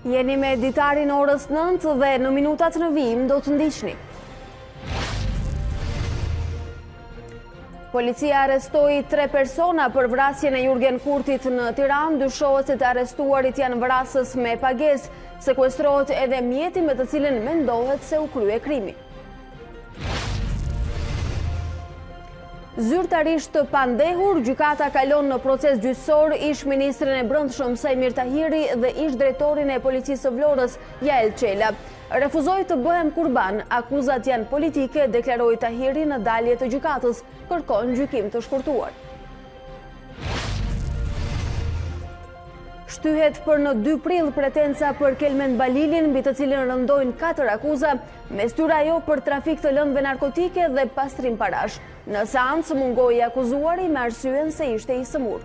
Jeni me Ditari në orës 9 dhe në minutat në vijim do të ndiqni. Policia arrestoi 3 persona për vrasjen e Jurgen Kurtit në Tiranë. Dyshohet se të arrestuarit janë vrasës me pagesë. Sekuestrohet edhe mjeti me të cilin mendohet se u krye krimi. Zyrtarisht të pandehur, gjykata kalon në proces gjyqësor ish-ministrin e Brendshëm Sajmir Tahiri dhe ish-drejtorin e policisë së Vlorës Jael Çela. Refuzoi të bëhen kurban, akuzat janë politike, deklaroi Tahiri në dalje të gjykatës, kërkon gjykim të shkurtuar. Shtyhet për në 2 prill pretenca për Kelmen Balilin, mbi të cilin rëndojnë 4 akuza, mes tyre ajo për trafik të lëndëve narkotike dhe pastrim parash. Në seancë mungoi akuzuari me arsyen se ishte i sëmur.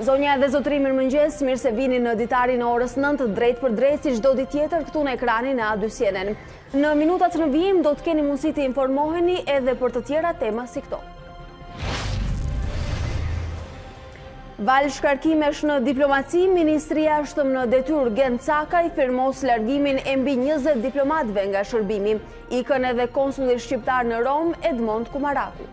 Zonja dhe zotëri, mirëmëngjes, mirë se vini në Ditari në orës 9, drejt për drejt si çdo ditë tjetër këtu në ekranin e A2 CNN. Në minutat në vijim do të keni mundësi të informoheni edhe për të tjera tema si këto. Val shkarkimesh në diplomaci, Ministria jashtëm në detyrë Gen Cakaj firmos largimin e mbi 20 diplomatëve nga shërbimi. Ikën edhe konsulli shqiptar në Rom, Edmond Kumaraku.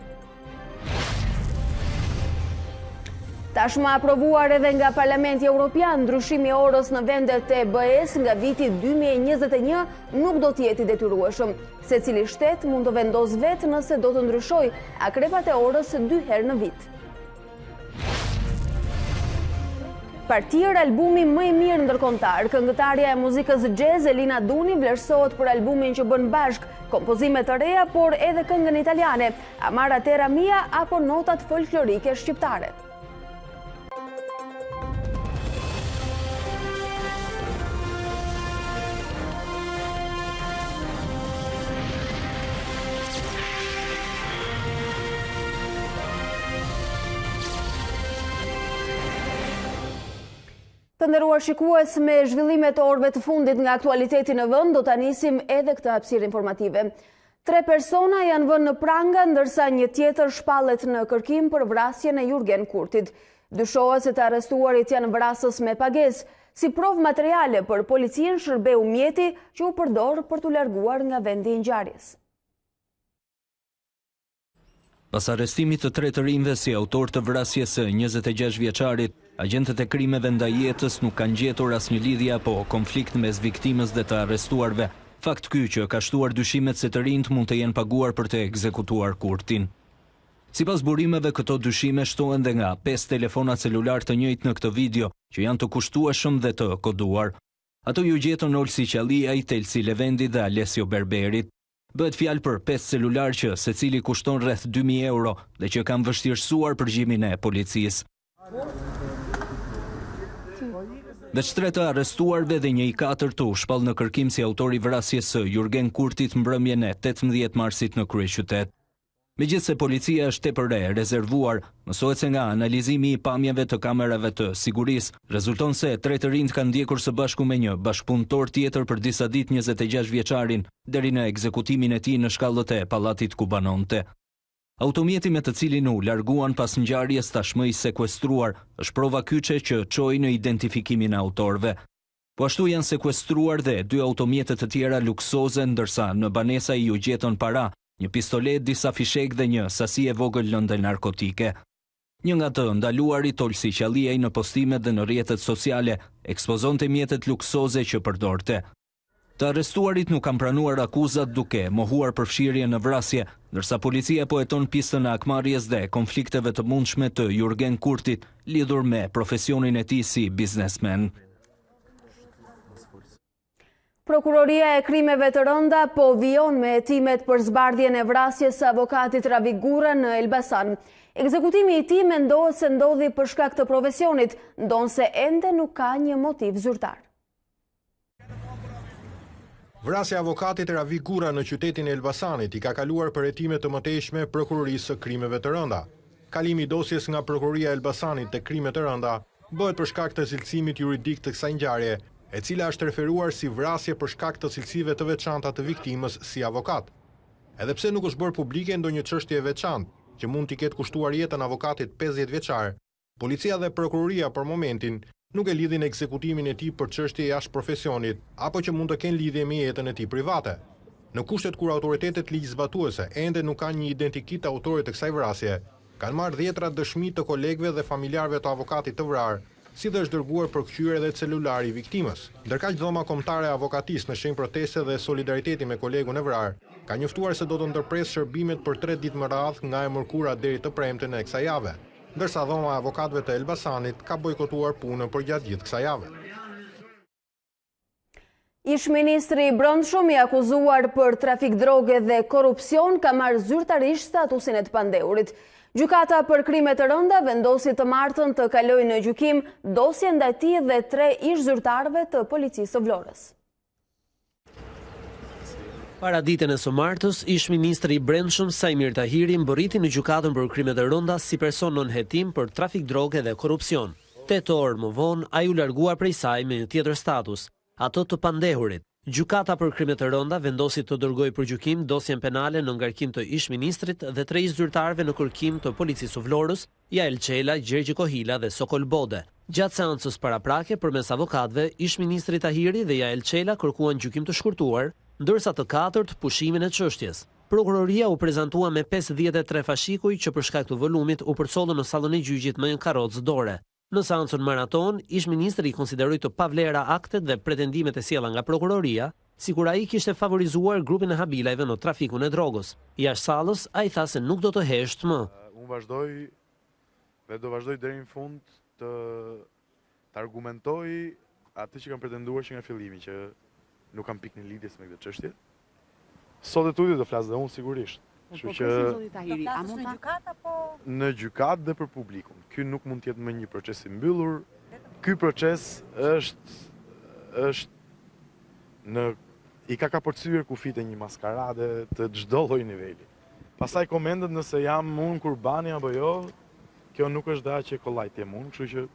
Tashmë aprovuar edhe nga Parlamenti Evropian, ndryshimi i orës në vendet e BE-s nga viti 2021 nuk do të jetë i detyrueshëm. Secili shtet mund të vendos vetë nëse do të ndryshojë akrepat e orës 2 herë në vit. Partir albumi më i mirë ndërkombëtar. Këngëtarja e muzikës jazz Elina Duni vlerësohet për albumin që bën bashk, kompozime të reja, por edhe këngën italiane, Amara Terra Mia apo notat folklorike shqiptare. Të nderuar shikues, me zhvillimet e orëve të fundit nga aktualiteti në vend, do ta nisim edhe këtë hapësirë informative. 3 persona janë vënë në pranga, ndërsa një tjetër shpallet në kërkim për vrasjen e Jurgen Kurtit. Dyshohet se të arrestuarit janë vrasës me pagesë. Si provë materiale për policinë shërbeu mjeti që u përdor për t'u larguar nga vendi i ngjarjes. Pas arrestimit të 3 të rinjve si autor të vrasjes së 26 vjeçarit, agentët e krimeve ndaj jetës nuk kanë gjetur asnjë lidhje apo konflikt mes viktimës dhe të arrestuarve. Fakt ky që ka shtuar dyshimet se të rinjt mund të jenë paguar për të ekzekutuar Kurtin. Sipas burimeve, këto dyshime shtohen dhe nga 5 telefona celular të njëjtë në këtë video, që janë të kushtueshëm dhe të koduar. Ato ju gjetën Olsi Qalliaj, Telsi Levendi dhe Alessio Berberit. Bëhet fjalë për 5 celular që secili kushton rreth 2000 euro dhe që kanë vështirësuar përgjimin e policisë. Veç 3 të arrestuarve dhe një i 4 u shpall në kërkim si autori vrasjes së Jurgen Kurtit mbrëmjen e 18 marsit në kryeqytet. Megjithse policia është tepër e rezervuar, mësohet se nga analizimi i pamjeve të kamerave të sigurisë, rezulton se 3 të rinjt kanë ndjekur së bashku me një bashkëpunëtor tjetër për disa ditë 26 vjeçarin, deri në ekzekutimin e tij në shkallët e pallatit ku banonte. Automjeti me të cilin u larguan pas ngjarjes tashmë i sekuestruar, është prova kyçe që çoi në identifikimin e autorëve. Po ashtu janë sekuestruar dhe 2 automjete të tjera luksoze, ndërsa në banesa i u gjetën para, një pistolet, disa fishek dhe një sasi e vogël lëndë narkotike. Një nga të ndaluarit, Olsi Qalliaj, në postimet dhe në rrjetet sociale, ekspozonte mjetet luksoze që përdorte. Të arrestuarit nuk kanë pranuar akuzat duke mohuar përfshirje në vrasje, ndërsa policia po heton pistën e akmarrjes dhe konflikteve të mundshme të Jurgen Kurtit lidhur me profesionin e tij si biznesmen. Prokuroria e krimeve të rënda po vijon me hetimet për zbardhjen e vrasjes së avokatit Ravik Gura në Elbasan. Ekzekutimi i tij mendohet se ndodhi për shkak të profesionit, ndonse ende nuk ka një motiv zyrtar. Vrasja e avokatit Ravik Gura në qytetin e Elbasanit i ka kaluar për hetime të mëtejshme prokurorisë së krimeve të rënda. Kalimi i dosjes nga prokuroria e Elbasanit te krimet të rënda bëhet për shkak të cilësimit juridik të kësaj ngjarje, e cila është referuar si vrasje për shkak të cilësive të veçanta të viktimës si avokat. Edhe pse nuk është bërë publike ndonjë çështje e veçantë, që mund t'i ketë kushtuar jetën avokatit 50 vjeçar, Policia dhe prokuroria për momentin nuk e lidhin ekzekutimin e tij për çështje jashtë profesionit apo që mund të kenë lidhje me jetën e tij private. Në kushtet kur autoritetet ligjzbatuese ende nuk kanë një identikit të autorit të kësaj vrasje, kanë marrë dhjetra dëshmi të kolegëve dhe familjarëve të avokatit të vrarë, si dhe është dërguar përkthyer edhe celulari i viktimës. Ndërkaq dhoma kombëtare e avokatisë në shenjë proteste dhe solidariteti me kolegun e vrarë, ka njoftuar se do të ndërpresë shërbimet për 3 ditë më radh nga e mërkura deri të premten e kësaj jave, ndërsa dhoma e avokatëve të Elbasanit ka bojkotuar punën për gjatë gjithë kësaj jave. Ish-ministri i Brendshëm i akuzuar për trafik droge dhe korrupsion ka marrë zyrtarisht statusin e të pandeurit. Gjykata për krime të rënda vendosi të martën të kalojë në gjykim dosje ndaj tij dhe 3 ish-zyrtarëve të policisë së Vlorës. Para ditën e së martës, ish-ministri i Brendshëm Sajmir Tahiri mbërriti në gjykatën për krime të rënda si person nën hetim për trafik droge dhe korrupsion. 8 orë më vonë, ai u largua prej saj me një tjetër status, ato të pandehurit. Gjykata për krime të rënda vendosi të dërgojë për gjykim dosjen penale në ngarkim të ish-ministrit dhe 3 ish-zyrtarëve në kërkim të policisë së Vlorës, Jael Çela, Gjergji Kohila dhe Sokol Bode. Gjatë seancës paraprake përmes avokatëve, ish-ministri Tahiri dhe Jael Çela kërkuan gjykim të shkurtuar, ndërsa të katërt pushimin e çështjes. Prokuroria u prezantua me 53 fashikuj që për shkak të volumit u përcollën në sallën e gjyqit me një karrocë dore. Në seancën maraton, ish-ministri i konsideroi të pavlera aktet dhe pretendimet e sjella nga prokuroria, sikur ai kishte favorizuar grupin e habilajve në trafikun e drogës. Jashtë sallës, ai tha se nuk do të hesht më. Unë vazhdoj dhe do vazhdoj deri në fund të argumentoj atë që kam pretenduar që nga fillimi, që nuk kam pikë në lidhjes me këtë çështje. Sot e tutje do flas dhe unë sigurisht. Kështu që në gjykatë dhe për publikun. Ky nuk mund të jetë më një proces i mbyllur. Ky proces është i ka kapërcyer kufit e një maskarade të çdo lloj niveli. Pastaj komendet nëse jam unë kurbani apo jo, kjo nuk është dha që kollajt jem unë, kështu që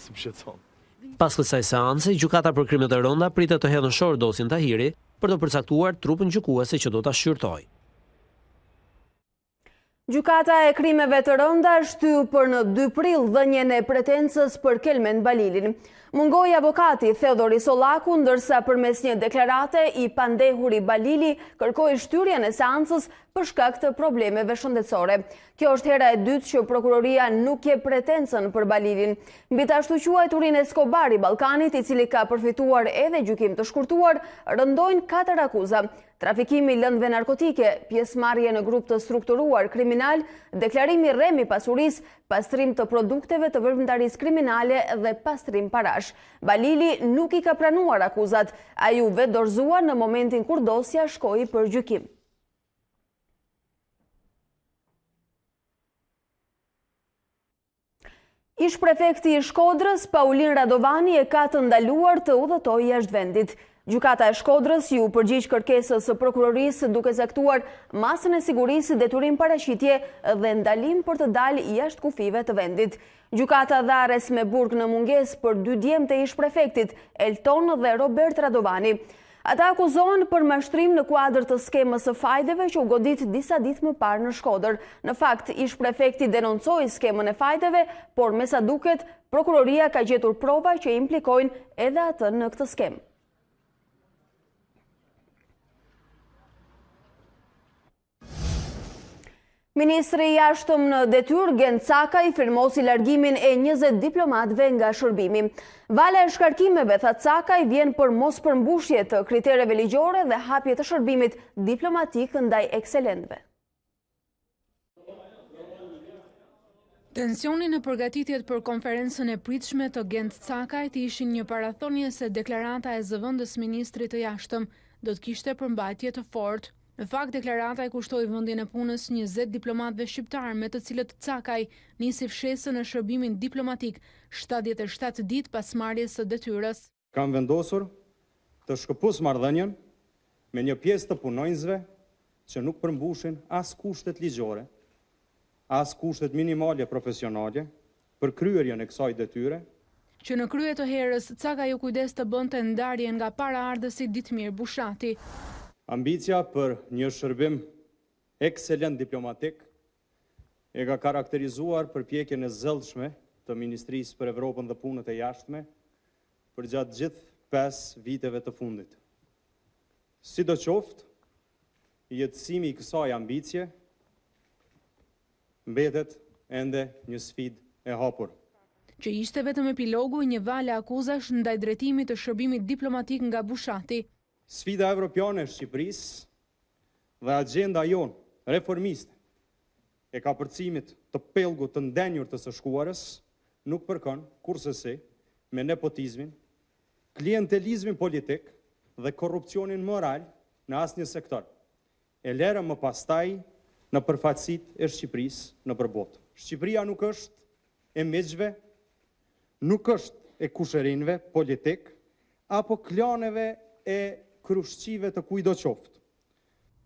s'm shqetëson. Pas kësaj seance, gjykata për krime të rënda pritet të hedhë në shorë dosjen Tahiri për të përcaktuar trupin gjykuese që do ta shqyrtojë. Gjykata e krimeve të rënda shtyu për në 2 prill dhënien e pretencës për Kelmen Balilin. Mungoi avokati Theodori Sollaku, ndërsa përmes një deklarate i pandehuri Balili kërkoi shtyrjen e seancës për shkak të problemeve shëndetësore. Kjo është hera e dytë që prokuroria nuk jep pretencën për Balilin. Mbi të ashtu quajturin Escobar i Ballkanit, i cili ka përfituar edhe gjykim të shkurtuar, rëndojnë 4 akuza: trafikimi lëndëve narkotike, pjesëmarrje në grup të strukturuar kriminal, deklarimi rrem i pasurisë, pastrim të produkteve të veprimtarisë kriminale dhe pastrim parash. Balili nuk i ka pranuar akuzat, ai u vetdorëzua në momentin kur dosja shkoi për gjykim. Ish-prefekti i Shkodrës, Paulin Radovani, e ka të ndaluar të udhëtojë jashtë vendit. Gjykata e Shkodrës ju përgjigj kërkesës së prokurorisë duke caktuar masën e sigurisë, detyrim paraqitje dhe ndalim për të dalë jashtë kufive të vendit. Gjykata dha arrest me burg në mungesë për 2 djemtë e ish-prefektit, Elton dhe Robert Radovani. Ata akuzohen për mashtrim në kuadër të skemës së fajdeve që u godit disa ditë më parë në Shkodër. Në fakt, ish-prefekti denoncoi skemën e fajdeve, por me sa duket, prokuroria ka gjetur prova që implikojnë edhe atë në këtë skemë. Ministri i jashtëm në detyrë Gen Cakaj firmosi largimin e 20 diplomatëve nga shërbimi. Vala e shkarkimeve, tha Cakaj, vjen për mos përmbushje të kritereve ligjore dhe hapje të shërbimit diplomatik ndaj ekselentëve. Tensioni në përgatitjet për konferencën e pritshme të Gent Cakajt ishin një parathonje se deklarata e zëvendës ministrit të jashtëm do të kishte përmbajtje të fortë. Në fakt, deklarata e kushtoi vendin e punës 20 diplomatëve shqiptar, me të cilët Cakaj nisi fshesën në shërbimin diplomatik 77 ditë pas marrjes së detyrës. Kam vendosur të shkëpus marrëdhënien me një pjesë të punonjësve që nuk përmbushin as kushtet ligjore, as kushtet minimale profesionale për kryerjen e kësaj detyre. Që në krye të herës, Cakaj u kujdes të bënte ndarjen nga paraardhësi Ditmir Bushati. Ambicia për një shërbim ekselent diplomatik e ka karakterizuar përpjekjen e zellshme të Ministrisë për Evropën dhe Punët e Jashtme për gjatë gjithë 5 viteve të fundit. Sidoqoftë, jetësimi i kësaj ambicie mbetet ende një sfidë e hapur. Që ishte vetëm epilogu i një vale akuzash ndaj drejtimit të shërbimit diplomatik nga Bushati. Sfida evropiane e Shqipërisë dhe agenda jonë reformiste e kapërcimit të pellgut të ndenjur të së shkuarës nuk përkon kurrësi me nepotizmin, klientelizmin politik dhe korrupsionin moral në asnjë sektor. E lera më pastaj në përfaqësitë e Shqipërisë në përbotë. Shqipëria nuk është e miqve, nuk është e kushërinjve politik apo klaneve e krushqive të kujdo qoftë.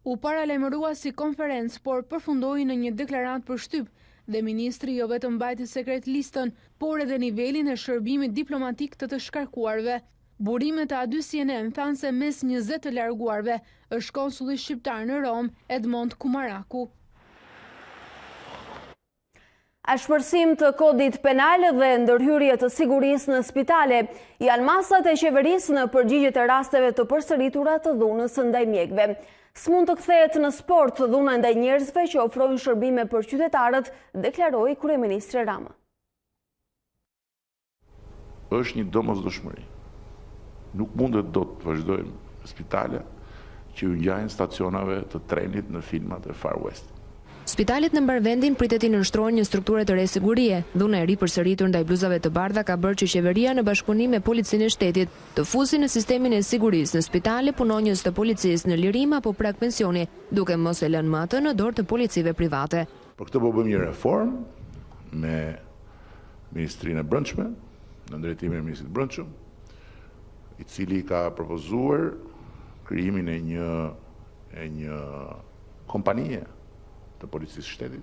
U paralajmërua si konferencë, por përfundoi në një deklaratë për shtyp dhe ministri jo vetëm mbajti sekret listën, por edhe nivelin e shërbimit diplomatik të shkarkuarve. Burimet e A2CNN thanë se mes 20 të larguarve është konsulli shqiptar në Rom, Edmond Kumaraku. Ashpërsim të kodit penal dhe ndërhyrje të sigurisë në spitale janë masat e qeverisë në përgjigje të rasteve të përsëritura të dhunës ndaj mjekëve. S'mund të kthehet në sport dhuna ndaj njerëzve që ofrojnë shërbime për qytetarët, deklaroi kryeministri Rama. Është një domosdoshmëri. Nuk mundet do të vazhdojmë spitale që u ngjajnë stacionave të trenit në filmat e Far West. Spitalet në mbarvendin pritet i nënshtrojnë një strukturë të re sigurie. Dhuna e ri përsëritur ndaj bluzave të bardha ka bërë që qeveria në bashkëpunim me policinë e shtetit të fusi në sistemin e sigurisë në spitale punonjës të policisë në lirim apo prag pensioni, duke mos e lënë më atë në dorë të policive private. Për këtë po bëjmë një reformë me Ministrinë e Brendshme, në drejtimin e Ministrit të Brendshëm, i cili ka propozuar krijimin e një kompanie të policisë shtetit,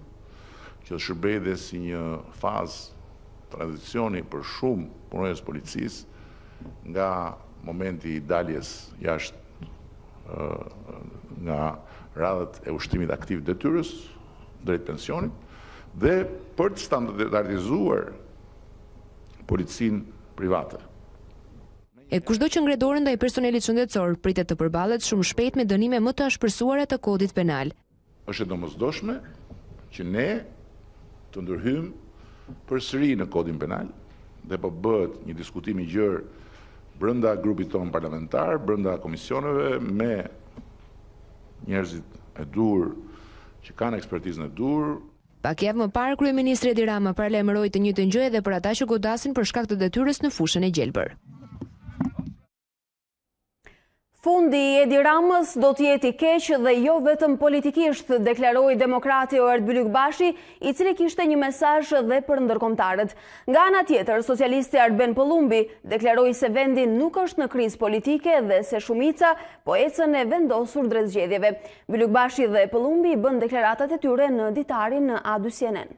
që të shërbej dhe si një fazë tranzicioni për shumë punonjës policisë nga momenti i daljes jashtë nga radhët e ushtimit aktiv detyrës drejt pensionit dhe për të standardizuar policinë private. E kushdo që ngre dorën ndaj personelit shëndetësor pritet të përballet shumë shpejt me dënime më të ashpërsuara të kodit penal. Është e domosdoshme që ne të ndërhyjmë përsëri në kodin penal dhe po bëhet një diskutim i gjerë brenda grupit tonë parlamentar, brenda komisioneve me njerëzit e dur që kanë ekspertizën e dur. Pak javë më parë kryeministri Edi Rama paralajmëroi të njëjtën gjë edhe për ata që godasin për shkak të detyrës në fushën e gjelbër. Fundi i Edi Ramës do të jetë i keq dhe jo vetëm politikisht, deklaroi demokrati Oert Bylykbashi, i cili kishte një mesazh edhe për ndërkombëtarët. Nga ana tjetër, socialisti Arben Pëllumbi deklaroi se vendi nuk është në krizë politike dhe se shumica po ecën e vendosur drejt zgjedhjeve. Bylykbashi dhe Pëllumbi bën deklaratat e tyre në Ditari në A2CNN.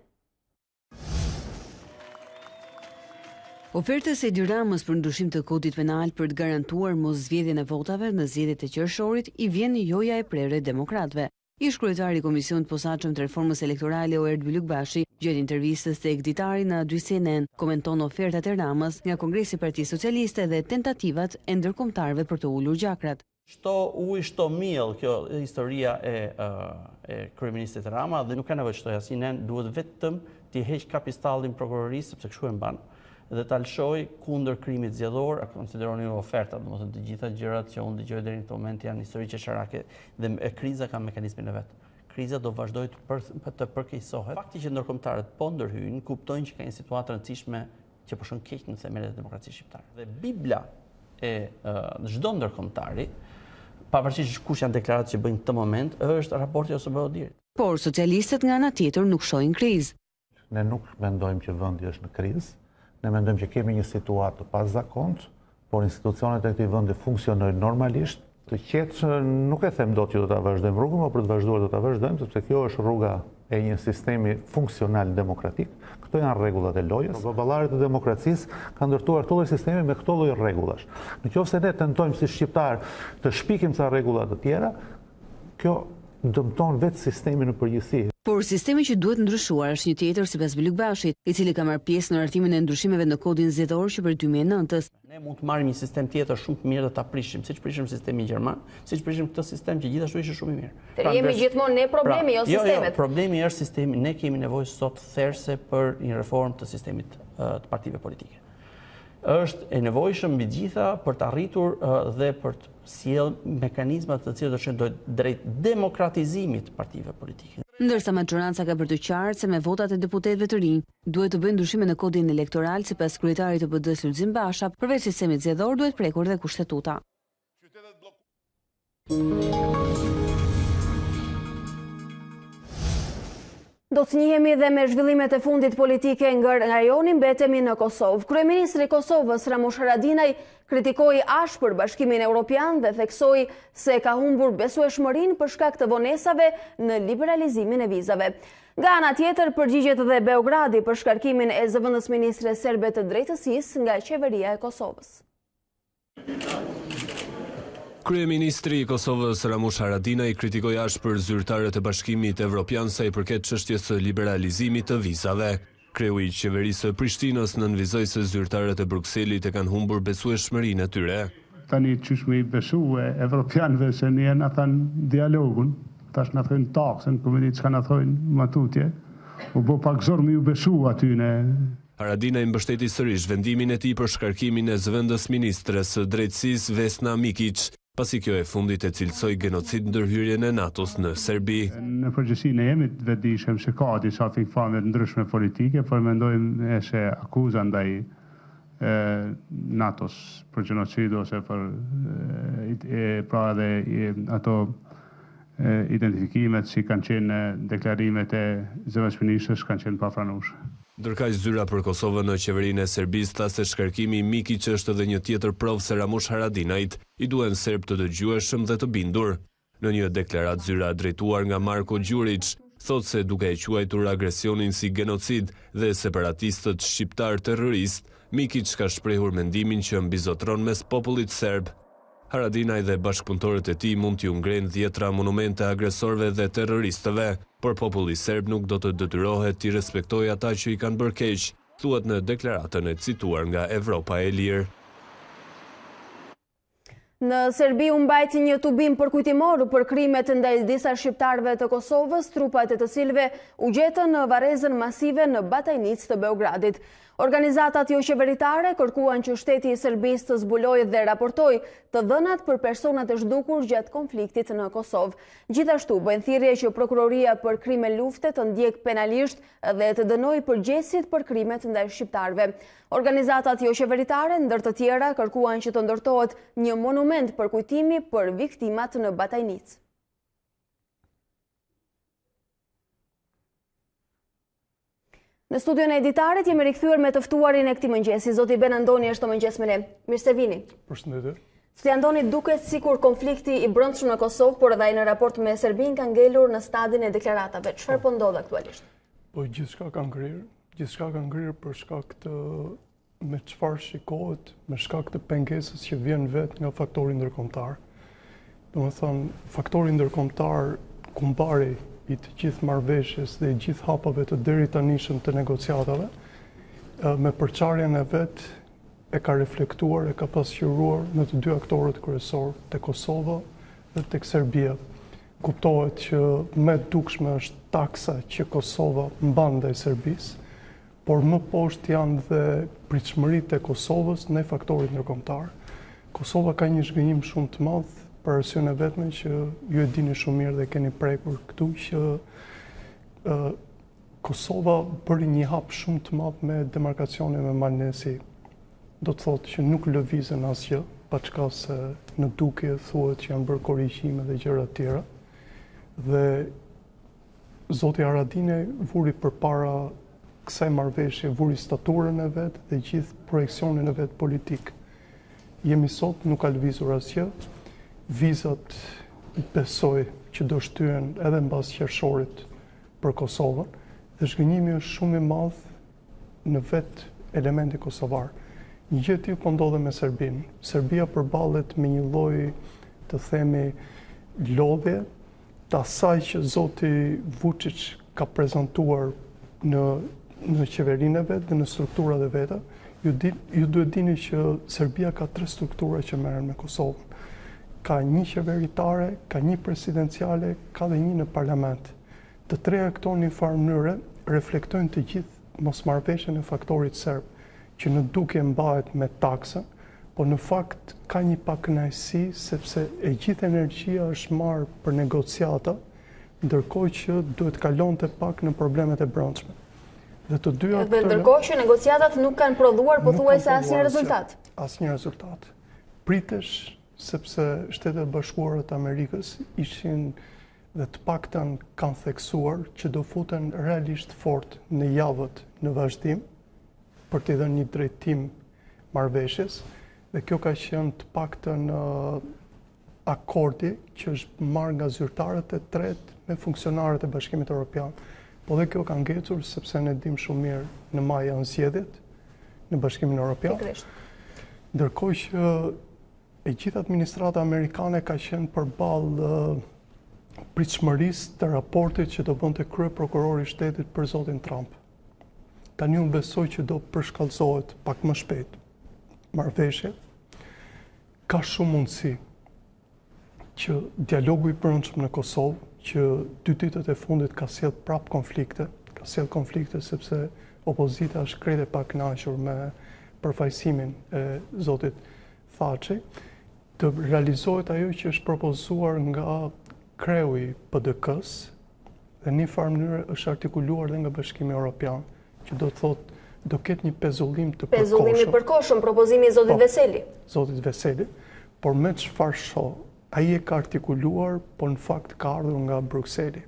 Ofertës e Edi Ramës për ndryshim të kodit penal për të garantuar mos zgjedhjen e votave në zgjedhjet e qershorit i vjen joja e prerë demokratëve. Ish kryetari i Komisionit të Posaçëm të Reformës Elektorale Oert Bylykbashi, gjatë intervistës tek Ditari në A2CNN, komenton ofertat e Ramës nga Kongresi i Partisë Socialiste dhe tentativat e ndërkombëtarëve për të ulur gjakrat. Shto uj, shto miell kjo historia e kryeministit Rama dhe nuk ka nevojë shtoja si ne duhet vetëm t'i heq kapitallin prokurorisë sepse kështu e mban dhe ta lëshoj kundër krimit zgjedhor, konsideroni ofertat, domethënë të gjitha gjërat që unë dëgjoj deri në këtë moment janë histori qesharake dhe kriza ka mekanizmin e vet. Kriza do vazhdojë të përkeqësohet. Fakti që ndërkombëtarët po ndërhyjnë, kuptojnë që ka një situatë e rëndësishme që po shon keq në themelët e demokracisë shqiptare. Dhe bibla e çdo ndërkombëtari, pavarësisht kush janë deklaratat që bëjnë në këtë moment, është raporti ose BOD-it. Por socialistët nga ana tjetër nuk shohin krizë. Ne nuk mendojmë që vendi është në krizë. Ne mendojmë që kemi një situatë të pazakontë, por institucionet e këtij vendi funksionojnë normalisht. Të qetë nuk e them dot që do ta vazhdojmë rrugën, por për të vazhduar do ta vazhdojmë, sepse kjo është rruga e një sistemi funksional demokratik. Këto janë rregullat e lojës. Baballarët e demokracisë kanë ndërtuar këto lloj sistemi me këto lloj rregullash. Nëse ne tentojmë si shqiptar të shpikim ca rregulla të tjera, kjo dëmton vetë sistemi në përgjithësi. Por sistemi që duhet ndryshuar është një tjetër sipas Bylukbashit, i cili ka marrë pjesë në hartimin e ndryshimeve në kodin zgjedhor që për 2009-s. Ne mund të marrim një sistem tjetër shumë të mirë dhe ta prishim, siç prishim sistemin gjerman, siç prishim këtë sistem që gjithashtu ishte shumë i mirë. Jemi gjithmonë ne problemi, jo sistemet. Jo, problemi është sistemi. Ne kemi nevojë sot therse për një reformë të sistemit të partive politike. Është e nevojshëm mbi gjitha për të arritur dhe për të sjell mekanizma të cilët do shëndojnë drejt demokratizimit të partive politike. Ndërsa majoranca ka për të qartë se me votat e deputetëve të rinj duhet të bëjnë ndryshime në kodin elektoral sipas kryetarit të PD-s Lulzim Basha, përveç sistemit zgjedhor duhet prekur dhe kushtetuta. Do të njihemi dhe me zhvillimet e fundit politike nga rajoni mbetemi në Kosovë. Kryeministri i Kosovës Ramush Haradinaj kritikoi ashpër Bashkimin Evropian dhe theksoi se ka humbur besueshmërinë për shkak të vonesave në liberalizimin e vizave. Nga ana tjetër, përgjigjet dhe Beogradi për shkarkimin e zëvendës ministre serbe të drejtësisë nga qeveria e Kosovës. Kryeministri i Kosovës Ramush Haradinaj kritikoi ashpër zyrtarët e Bashkimit Evropian sa i përket çështjes së liberalizimit të vizave. Kreu i qeverisë së Prishtinës nënvizoi se zyrtarët e Brukselit e kanë humbur besueshmërinë e tyre. Tani çish me i besu evropianëve se ne na than dialogun, tash na thojnë taksën, ku vjen çka na thojnë matutje. U bë pak zor me u besu aty ne. Haradinaj mbështeti sërish vendimin e tij për shkarkimin e zëvendës ministres së drejtësisë Vesna Mikić, pasi kjo e fundit e cilësoi genocid ndërhyrjen e NATO-s në Serbi. Në përgjithësi ne jemi të vetëdijshëm se ka disa pikpamje të ndryshme politike, por mendojmë se akuza ndaj NATO-s për genocid ose për pra edhe ato identifikimet si kanë qenë deklarimet e zëvendës ministres kanë qenë papranueshme. Ndërkaq zyra për Kosovën në qeverinë e Serbisë tha se shkarkimi i Mikić është edhe një tjetër provë se Ramush Haradinajt i duhen serb të dëgjueshëm dhe të bindur. Në një deklaratë zyra drejtuar nga Marko Gjurić thotë se duke e quajtur agresionin si genocid dhe separatistët shqiptar terrorist, Mikić ka shprehur mendimin që mbizotron mes popullit serb. Haradinaj dhe bashkëpunëtorët e tij mund t'ju ngrenë 10 monumente agresorëve dhe terroristëve, por populli serb nuk do të detyrohet t'i respektojë ata që i kanë bërë keq, thuhet në deklaratën e cituar nga Evropa e Lirë. Në Serbi u mbajti një tubim përkujtimor për krimet ndaj disa shqiptarëve të Kosovës, trupat e të cilëve u gjetën në varrezën masive në Batajnicë të Beogradit. Organizatat jo qeveritare kërkuan që shteti i Serbisë të zbulojë dhe raportojë të dhënat për personat e zhdukur gjatë konfliktit në Kosovë. Gjithashtu bëjnë thirrje që prokuroria për krime lufte të ndjek penalisht dhe të dënojë përgjegjësit për krimet ndaj shqiptarëve. Organizatat jo qeveritare ndër të tjera kërkuan që të ndërtohet një monument përkujtimi për viktimat në Batajnicë. Në studion e Ditarit jemi rikthyer me të ftuarin e këtij mëngjesi. Zoti Ben Andoni është të mëngjes me ne. Mirë se vini. Përshëndetje. Zoti Andoni, duket sikur konflikti i brendshëm në Kosovë, por edhe në raport me Serbinë ka ngelur në stadin e deklaratave. Çfarë po ndodh aktualisht? Po gjithçka ka ngrirë për shkak të me çfarë shikohet, me shkak të pengesës që vjen vetë nga faktori ndërkombëtar. Domethënë, faktori ndërkombëtar kumbari i të gjithë marrëveshjes dhe i gjithë hapave të deri tanishëm të negociatave, me përçarjen e vet e ka reflektuar, e ka pasqyruar në të dy aktorët kryesor, tek Kosova dhe tek Serbia. Kuptohet që më dukshme është taksa që Kosova mban ndaj Serbisë, por më poshtë janë dhe pritshmëritë e Kosovës në faktorit ndërkombëtar. Kosova ka një zhgënjim shumë të madh për arsyen e vetme që ju e dini shumë mirë dhe keni prekur këtu që Kosova bëri një hap shumë të madh me demarkacionin me Malnesi. Do të thotë që nuk lëvizën asgjë, paçka se në dukje thuhet që janë bërë korrigjime dhe gjëra të tjera. Dhe zoti Haradinaj vuri përpara kësaj marrëveshje, vuri staturën e vet dhe gjithë projeksionin e vet politik. Jemi sot, nuk ka lëvizur asgjë. Vizat besoj që do shtyhen edhe mbas qershorit për Kosovën dhe zhgënjimi është shumë i madh në vetë elementi kosovar. Një gjë tillë po ndodhe me Serbinë. Serbia përballet me një lloj të themi lodhje të asaj që zoti Vučić ka prezantuar në qeverinë e vetë dhe në strukturat e veta, ju duhet dini që Serbia ka 3 struktura që merren me Kosovën. Ka një qeveritare, ka një presidenciale, ka dhe një në parlament. Të treja këto në një farë mënyre reflektojnë të gjithë mosmarrveshjen e faktorit serb, që në duke mbahet me taksa, po në fakt ka një pakënaqësi sepse e gjithë energjia është marrë për negociata, ndërkohë që duhet kalonte pak në problemet e brendshme. Dhe të dyja Dhe ndërkohë që negociatat nuk kanë prodhuar pothuajse asnjë rezultat. Asnjë rezultat. Pritesh sepse Shtetet e Bashkuara të Amerikës ishin dhe të paktën kanë theksuar që do futen realisht fort në javët në vazhdim për t'i dhënë një drejtim marrëveshjes, dhe kjo ka qenë të paktën akordi që është marrë nga zyrtarët e tretë me funksionarët e Bashkimit Evropian. Po dhe kjo ka ngecur sepse ne dim shumë mirë në maj janë zgjedhjet në Bashkimin Evropian. Ndërkohë që e gjithë administrata amerikane ka qenë përballë pritshmërisë të raportit që do bënte krye prokurori i shtetit për zotin Trump. Tani unë besoj që do përshkallëzohet pak më shpejt marrëveshje. Ka shumë mundësi që dialogu i brendshëm në Kosovë, që 2 ditët e fundit ka sjell prap konflikte, sepse opozita është krejt e pakënaqur me përfaqësimin e zotit Thaçi, të realizohet ajo që është propozuar nga kreu i PDK-s dhe në një farë mënyrë është artikuluar dhe nga Bashkimi Evropian, që do të thotë do ketë një pezullim të përkohshëm. Pezullim i përkohshëm, propozimi i zotit Veseli. Zotit Veseli, por me çfarë shoh, ai e ka artikuluar, por në fakt ka ardhur nga Brukseli.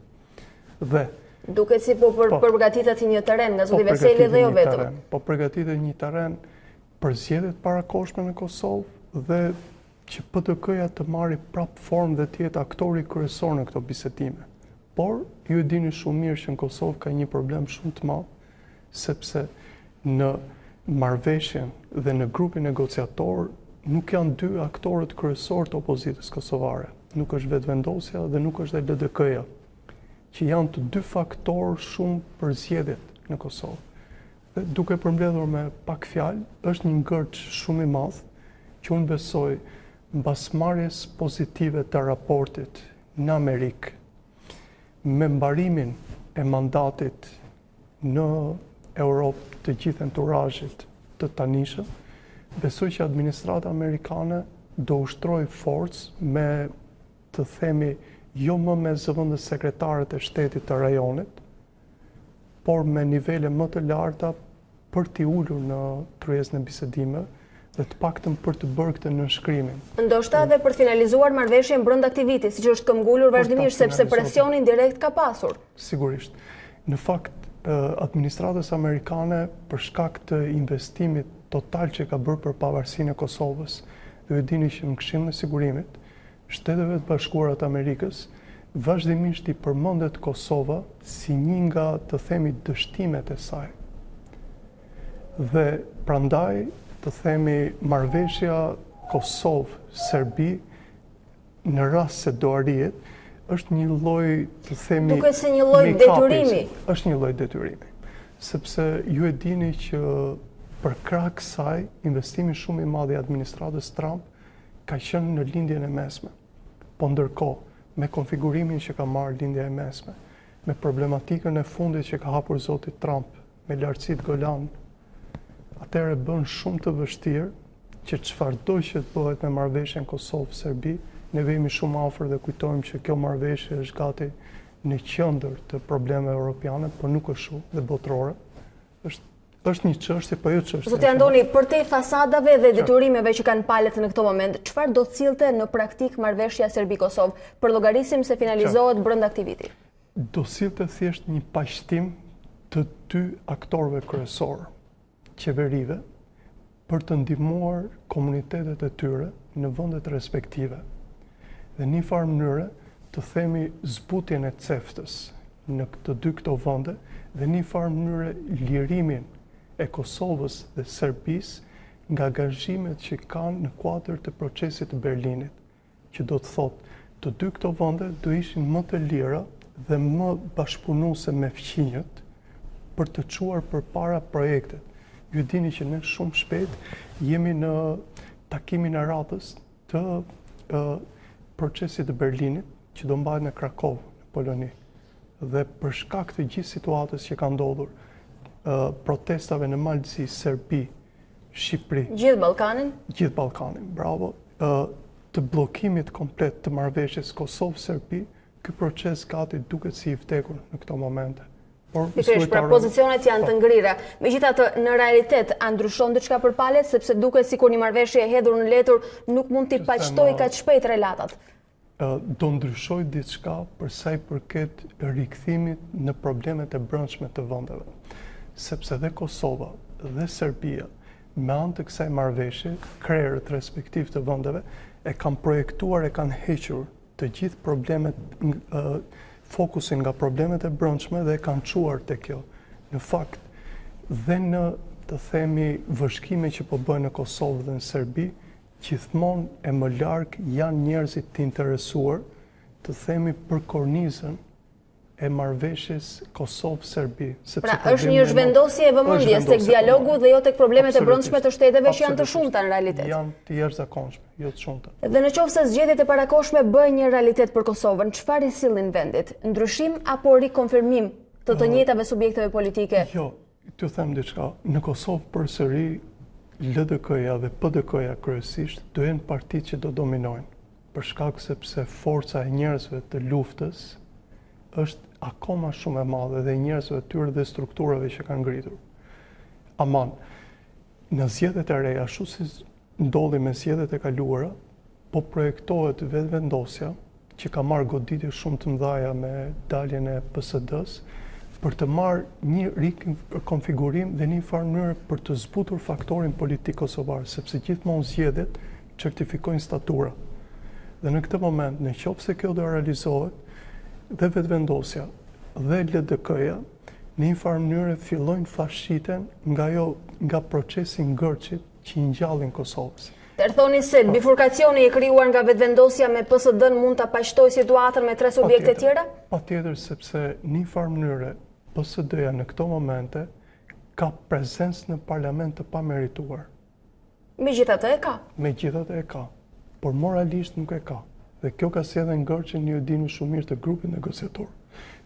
Dhe duket si po përgatitet një terren nga zoti Veseli dhe jo vetëm. Po përgatitet një terren për zgjedhjet parakohshme në Kosovë dhe që PDK-ja të marrë prap formë dhe të jetë aktori kryesor në këto bisedime. Por ju e dini shumë mirë që në Kosovë ka një problem shumë të madh, sepse në marrëveshjen dhe në grupin negociator nuk janë 2 aktorët kryesor të opozitës kosovare. Nuk është vetëvendosja dhe nuk është dhe LDK-ja, që janë të 2 faktorë shumë për zgjedhjet në Kosovë. Dhe duke përmbledhur me pak fjalë, është një ngërç shumë i madh që unë besoj mbas marrjes pozitive të raportit në Amerikë me mbarimin e mandatit në Europë të gjithë enturazhit të tanishëm, besoj që administrata amerikane do ushtrojë forcë me, të themi, jo më me zëvendës sekretarët e shtetit të rajonit, por me nivele më të larta për t'i ulur në kryesën e bisedimeve dhe të paktën për të bërë këtë nënshkrimin. Ndoshta edhe për të finalizuar marrëveshjen brenda aktivitit, siç është këmbgulur vazhdimisht sepse presionin direkt ka pasur. Sigurisht. Në fakt, administratës amerikane për shkak të investimit total që ka bërë për pavarësinë e Kosovës, dhe ju dini që në Këshillin e Sigurimit, Shteteve të Bashkuara të Amerikës vazhdimisht i përmendet Kosova si një nga, të themi, dështimet e saj. Dhe prandaj, të themi, marrëveshja Kosovë-Serbi në rast se do arrihet, është një lloj, të themi, duke se një lloj detyrimi. Është një lloj detyrimi. Sepse ju e dini që për krah kësaj, investimi shumë i madh i administratës Trump ka qenë në lindjen e mesme. Po ndërkohë, me konfigurimin që ka marrë lindja e mesme, me problematikën e fundit që ka hapur zoti Trump me lartësitë Golan, atëherë bën shumë të vështirë që çfarëdo që të bëhet me marrëveshjen Kosovë-Serbi, ne vemi shumë afër dhe kujtojmë që kjo marrëveshje është gati në qendër të problemeve europiane, por nuk është shumë dhe botërore. Është një çështje, po jo çështje. Zoti Andoni, përtej fasadave dhe detyrimeve që kanë palët në këtë moment, çfarë do cillte në praktik marrëveshja Serbi-Kosovë? Përllogarisim se finalizohet brenda aktivitit. Do cillte thjesht një paqëtim të 2 aktorëve kryesor, qeverive, për të ndihmuar komunitetet e tyre në vendet respektive. Dhe një farë mënyre të themi zbutjen e ceftës në të 2 këto vende dhe një farë mënyre lirimin e Kosovës dhe Serbisë nga angazhimet që kanë në kuadër të procesit të Berlinit, që do të thotë të dy këto vende do ishin më të lira dhe më bashkëpunuese me fqinjët për të çuar përpara projektet. Ju dini që ne shumë shpejt jemi në takimin e radhës të procesit të Berlinit që do mbahet në Krakov, në Poloni. Dhe për shkak të gjithë situatës që ka ndodhur, protestave në Malzi, Serbi, Shqipëri. Gjithë Ballkanin? Gjithë Ballkanin, bravo. Të bllokimit komplet të marrëveshjes Kosovë-Serbi, ky proces gati duket si i vdekur në këto momente. Pikërisht, pra pozicionet janë të ngrira. Megjithatë, në realitet, a ndryshon diçka përpale, sepse duket sikur një marrëveshje e hedhur në letër nuk mund t'i paqtojë kaq shpejt relatat. Do ndryshoj diçka për sa i përket rikthimit në problemet e brendshme të vendeve. Sepse dhe Kosova dhe Serbia, me anë të kësaj marrëveshje, krerët respektiv të vendeve e kanë projektuar, e kanë hequr të gjithë problemet, fokusin nga problemet e brendshme dhe e kanë çuar te kjo. Në fakt, dhe në të themi vëshkime që po bëhen në Kosovë dhe në Serbi, gjithmonë e më larg janë njerëzit të interesuar të themi për kornizën e marrëveshjes Kosovë-Serbi. Pra, është një zhvendosje e vëmendjes tek dialogu dhe jo tek problemet e brendshme të shteteve që janë të shumta në realitet. Janë të jashtëzakonshme, jo të shumta. Dhe në qoftë se zgjedhjet e parakohshme bëjnë një realitet për Kosovën, çfarë i sillin vendit? Ndryshim apo rikonfirmim të njëjtave subjekteve politike? Jo, t'ju them diçka. Në Kosovë përsëri LDK-ja dhe PDK-ja kryesisht do jenë partitë që do dominojnë, për shkak sepse forca e njerëzve të luftës është akoma shumë e madhe dhe njerëzve të tyre dhe strukturave që kanë ngritur. Aman, në zgjedhjet e reja, ashtu si ndodhi me zgjedhjet e kaluara, po projektohet vetëvendosja që ka marrë goditje shumë të mëdha me daljen e PSD-s për të marrë një rikonfigurim dhe një farë mënyrë për të zbutur faktorin politik kosovar, sepse gjithmonë zgjedhjet certifikojnë statura. Dhe në këtë moment, në qoftë se kjo do realizohet, dhe vetëvendosja dhe LDK-ja në një farë mënyrë fillojnë fashiten nga procesi ngërçit që i ngjallin Kosovës. Tërë thoni se bifurkacioni i krijuar nga vetëvendosja me PSD-n mund ta paqtojë situatën me tre subjekte tjera? Patjetër, sepse në një farë mënyrë PSD-ja në këto momente ka prezencë në parlament të pamerituar. Megjithatë e ka. Megjithatë e ka, por moralisht nuk e ka. Dhe kjo ka sjellë ngërçin një dini shumë mirë të grupit negociator.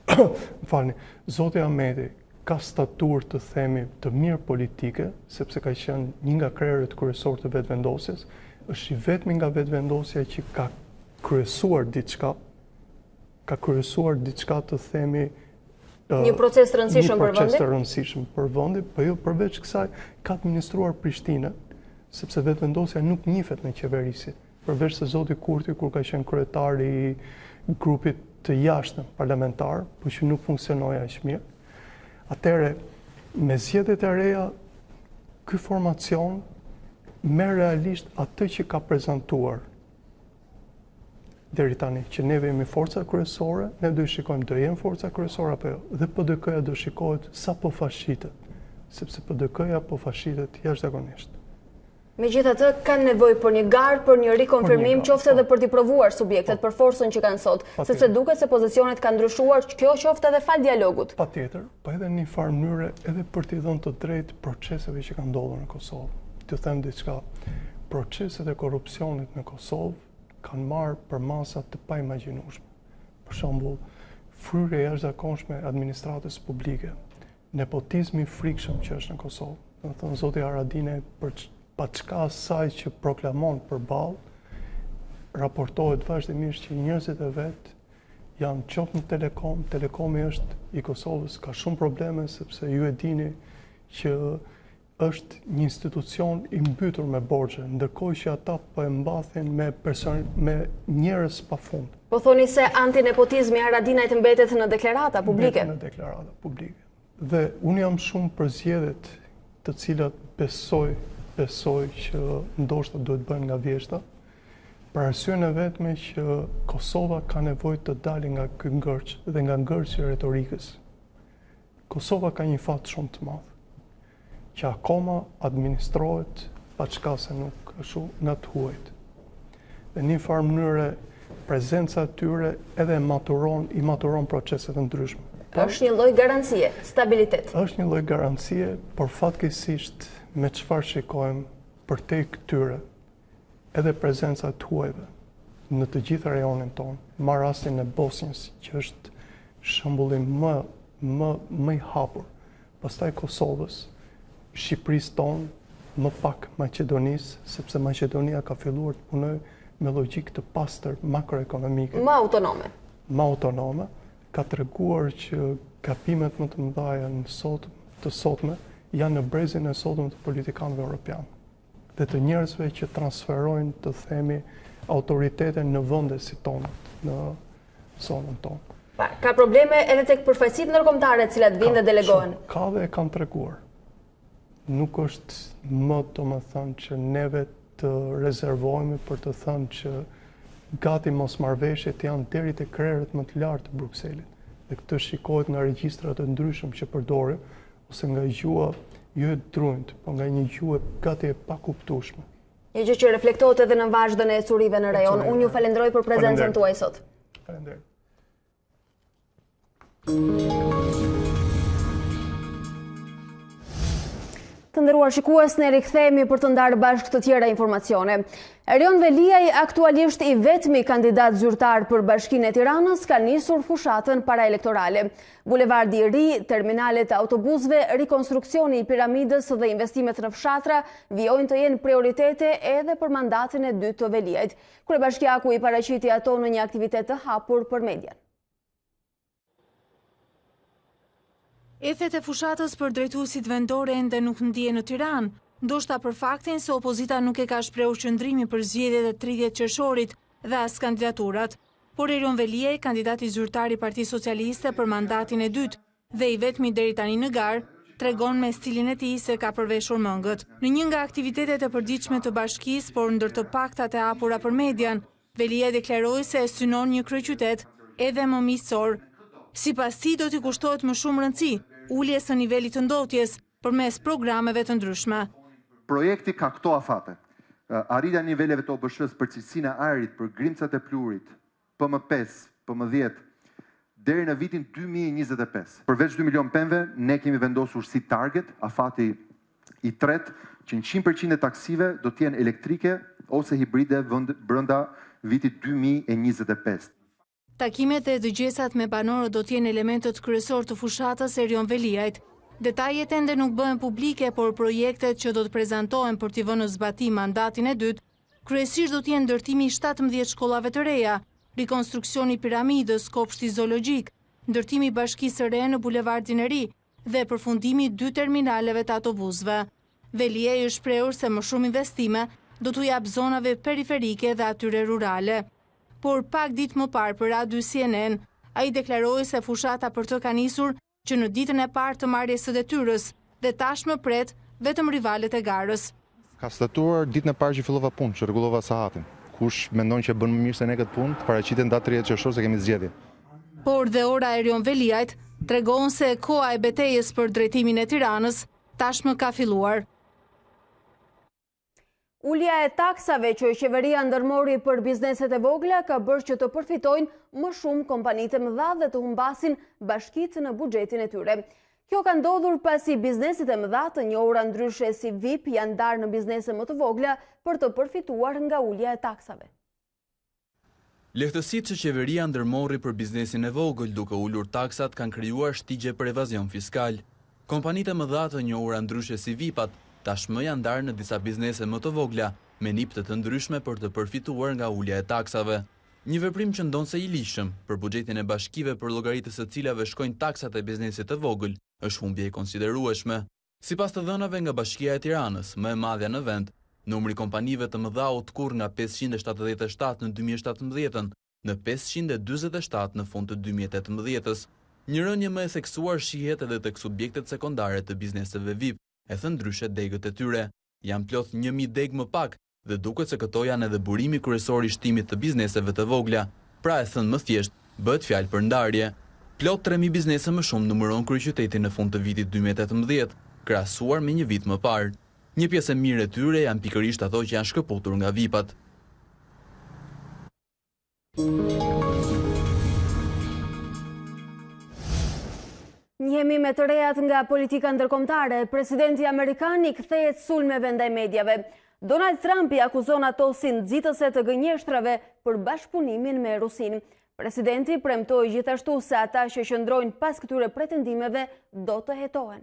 Më falni, Zoti Ahmeti ka staturë të themi të mirë politike, sepse ka qenë një nga krerët kryesor të vetëvendosjes, është i vetmi nga vetëvendosja që ka kryesuar diçka të themi një proces të rëndësishëm për vendin. Një proces të rëndësishëm për vendin, po jo përveç kësaj ka administruar Prishtinën, sepse vetëvendosja nuk njihet në qeverisi. Përveç se Zoti Kurti, kur ka qenë kryetari i grupit të jashtëm parlamentar, por që nuk funksionoi aq mirë. Atëre, me zgjedhjet e reja, ky formacion merr realisht atë që ka prezantuar deri tani, që neve jemi forca kryesore, ne do i shikojmë do jenë forca kryesore apo jo, dhe PDK-ja do shikohet sa po fashitet, sepse PDK-ja po fashitet jashtëzakonisht. Megjithatë, kanë nevojë për një garë, për një rikonfirmim, qoftë edhe për t'i provuar subjektet për forcën që kanë sot, sepse duket se pozicionet kanë ndryshuar, kjo qoftë edhe fal dialogut. Patjetër, po edhe në një farë mënyrë edhe për t'i dhënë të drejtë proceseve që kanë ndodhur në Kosovë. T'ju them diçka, proceset e korrupsionit në Kosovë kanë marrë për masa të paimagjinueshme. Për shembull, fryrje jashtëzakonshme e administratës publike, nepotizmi frikshëm që është në Kosovë. Do të thonë Zoti Haradinaj pa çka asaj që proklamon përballë, raportohet vazhdimisht që njerëzit e vet janë qoftë në Telekom, Telekomi është i Kosovës, ka shumë probleme sepse ju e dini që është një institucion i mbytur me borxhe, ndërkohë që ata po e mbathin me njerëz pafund. Po thoni se antinepotizmi Haradinajt mbetet në deklarata publike? Mbetet në deklarata publike. Dhe unë jam shumë për zgjedhjet të cilat besoj që ndoshta duhet bëhen nga vjeshta, për arsyeën e vetme që Kosova ka nevojë të dalë nga ky ngërç dhe nga ngërçi i retorikës. Kosova ka një fat shumë të madh, që akoma administrohet pa çka se nuk ashtu nga të huajt. Dhe në një farë mënyrë prezenca tyre edhe i maturon proceset të ndryshme. Është një lloj garancie, stabilitet. Është një lloj garancie, por fatkeqësisht me çfarë shikojmë për te këtyre, edhe prezenca të huajve në të gjithë rajonin tonë, marr rastin e Bosnjës, që është shembulli më i hapur, pastaj Kosovës, Shqipërisë tonë, më pak Maqedonisë, sepse Maqedonia ka filluar të punojë me logjikë të pastër makroekonomike. Më autonome. Më autonome, ka treguar që gabimet më të mëdha të sotme janë në brezin e sotëm të politikanëve europianë dhe të njerëzve që transferojnë, të themi, autoritete në vende si tonë, në zonën tonë. Ka probleme edhe tek përfaqësitë ndërkombëtare të cilat vinë dhe delegohen. Ka dhe e kanë treguar. Nuk është më domethënë që neve të rezervohemi për të thënë që gati mosmarrveshjet janë deri te krerët më të lartë të Brukselit. Dhe këtë shikohet nga regjistrat e ndryshëm që përdoren, ose nga gjua jo e drunjt, po nga një gjuhë gati e pakuptueshme. Një gjë që reflektohet edhe në vazhdën e ecurive në rajon. Unë ju falenderoj për prezencën tuaj sot. Faleminderit. Të nderuar shikues, ne rikthehemi për të ndarë bashkë të tjera informacione. Erion Veliaj, aktualisht i vetmi kandidat zyrtar për Bashkinë e Tiranës, ka nisur fushatën paraelektorale. Bulevardi i Ri, terminalet e autobusëve, rikonstruksioni i piramidës dhe investimet në fshatra vijojnë të jenë prioritete edhe për mandatin e dytë të Veliajt. Kryebashkiaku i paraqiti ato në një aktivitet të hapur për median. Efet e fushatës për drejtuesit vendore ende nuk ndihen në Tiranë, ndoshta për faktin se opozita nuk e ka shprehur qëndrimin për zgjedhjet e 30 qershorit dhe as kandidaturat. Por Erion Veliaj, kandidati zyrtar i Partisë Socialiste për mandatin e dytë dhe i vetmi deri tani në garë, tregon me stilin e tij se ka përveshur mëngët. Në një nga aktivitetet e përditshme të bashkisë, por ndër të paktat e hapura për median, Veliaj deklaroi se e synon një kryeqytet edhe më miqësor. Sipas tij do t'i kushtohet më shumë rëndësi uljes së nivelit të ndotjes përmes programeve të ndryshme. Projekti ka këto afate: arritja e niveleve të OBSH-s për cilësinë e ajrit për grimcat e pluhurit, PM5, PM10 deri në vitin 2025. Përveç 2 milion pemëve, ne kemi vendosur si target afati i tretë që 100% e taksive do të jenë elektrike ose hibride brenda vitit 2025. Takimet e dëgjesat me banorët do t'jenë elementët kryesor të fushatës Erion Veliajt. Detajet ende nuk bëhen publike, por projektet që do të prezantohen për t'i vënë në zbatim mandatin e dytë, kryesisht do t'jenë ndërtimi 17 shkollave të reja, rikonstruksioni piramidës, kopshti zoologjik, ndërtimi bashkisë së re në bulevardin e Ri dhe përfundimi 2 terminaleve të autobusëve. Veliaj është shprehur se më shumë investime do t'u jap zonave periferike dhe atyre rurale. Por pak ditë më parë për Radio CNN, ai deklaroi se fushata për të ka nisur që në ditën e parë të marrjes së detyrës dhe tashmë pret vetëm rivalet e garës. Ka statuar ditën e parë që fillova punë, që rregullova sahatin. Kush mendon që bën më mirë se ne këtë punë, paraqitet datë 30 qershor se kemi zgjedhje. Por dhe ora Erion Veliajt tregon se koha e betejës për drejtimin e Tiranës tashmë ka filluar. Ulja e taksave që qeveria ndërmori për bizneset e vogla ka bërë që të përfitojnë më shumë kompanitë e mëdha dhe të humbasin bashkitë në buxhetin e tyre. Kjo ka ndodhur pasi bizneset e mëdha të njohura ndryshe si VIP janë ndarë në biznese më të vogla për të përfituar nga ulja e taksave. Lehtësitë që qeveria ndërmori për biznesin e vogël duke ulur taksat kanë krijuar shtigje për evazion fiskal. Kompanitë e mëdha të njohura ndryshe si VIP-at tashmë janë ndarë në disa biznese më të vogla, me nipte të ndryshme për të përfituar nga ulja e taksave. Një veprim që ndonse i lishëm për buxhetin e bashkive për llogaritës së cilave shkojnë taksat e biznesit të vogël, është humbje e konsiderueshme. Sipas të dhënave nga Bashkia e Tiranës, më e madhja në vend, numri kompanive të mëdha u tkurr nga 577 në 2017 në 547 në fund të 2018-s. Një rënje më e theksuar shihet edhe tek subjektet sekondare të bizneseve VIP, e thënë ndryshe degët e tyre. Janë plot 1000 degë më pak dhe duket se këto janë edhe burimi kryesor i shtimit të bizneseve të vogla. Pra e thënë më thjesht, bëhet fjalë për ndarje. Plot 3000 biznese më shumë numëron kryeqytetin në fund të vitit 2018, krahasuar me një vit më parë. Një pjesë e mirë e tyre janë pikërisht ato që janë shkëputur nga VIP-at. Njemi me të rejat nga politika ndërkombëtare, presidenti amerikan i kthehet sulmeve ndaj mediave. Donald Trump i akuzon ato si nxitëse të gënjeshtrave për bashkëpunimin me Rusinë. Presidenti premtoi gjithashtu se ata që qëndrojnë pas këtyre pretendimeve do të hetohen.